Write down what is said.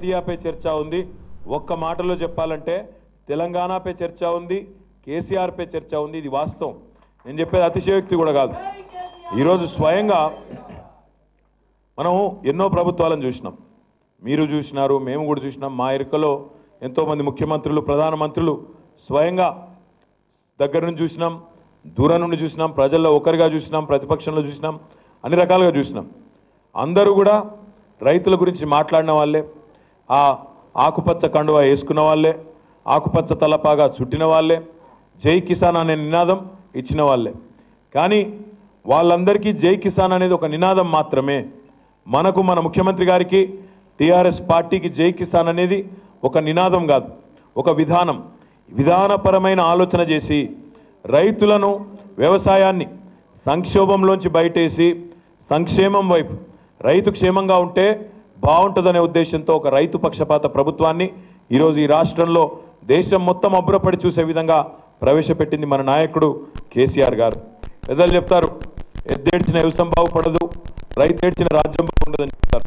జాతీయపై చర్చ ఉంది. ఒక్క మాటలో చెప్పాలంటే తెలంగాణపై చర్చ ఉంది, కేసీఆర్పై చర్చ ఉంది. ఇది వాస్తవం. నేను చెప్పేది అతిశయోక్తి కూడా కాదు. ఈరోజు స్వయంగా మనం ఎన్నో ప్రభుత్వాలను చూసినాం, మీరు చూసినారు, మేము కూడా చూసినాం. మా ఎరుకలో ఎంతోమంది ముఖ్యమంత్రులు, ప్రధానమంత్రులు స్వయంగా దగ్గర నుంచి చూసినాం, దూరం నుండి చూసినాం, ప్రజల్లో ఒకరిగా చూసినాం, ప్రతిపక్షంలో చూసినాం, అన్ని రకాలుగా చూసినాం. అందరూ కూడా రైతుల గురించి మాట్లాడిన వాళ్ళే, ఆ ఆకుపచ్చ కండువా వేసుకున్న వాళ్ళే, ఆకుపచ్చ తలపాగా చుట్టిన వాళ్ళే, జై కిసాన్ అనే నినాదం ఇచ్చిన వాళ్ళే. కానీ వాళ్ళందరికీ జై కిసాన్ అనేది ఒక నినాదం మాత్రమే. మనకు మన ముఖ్యమంత్రి గారికి, టీఆర్ఎస్ పార్టీకి జై కిసాన్ అనేది ఒక నినాదం కాదు, ఒక విధానం. విధానపరమైన ఆలోచన చేసి రైతులను, వ్యవసాయాన్ని సంక్షోభంలోంచి బయటేసి సంక్షేమం వైపు, రైతు క్షేమంగా ఉంటే బాగుంటుందనే ఉద్దేశంతో ఒక రైతు పక్షపాత ప్రభుత్వాన్ని ఈరోజు ఈ రాష్ట్రంలో దేశం మొత్తం అబ్బురపడి చూసే విధంగా ప్రవేశపెట్టింది మన నాయకుడు కేసీఆర్ గారు. పెద్దలు చెప్తారు, ఎద్దేడ్చిన వ్యవసాయం బాగుపడదు, రైతు ఏడ్చిన రాజ్యం బాగుండదని చెప్తారు.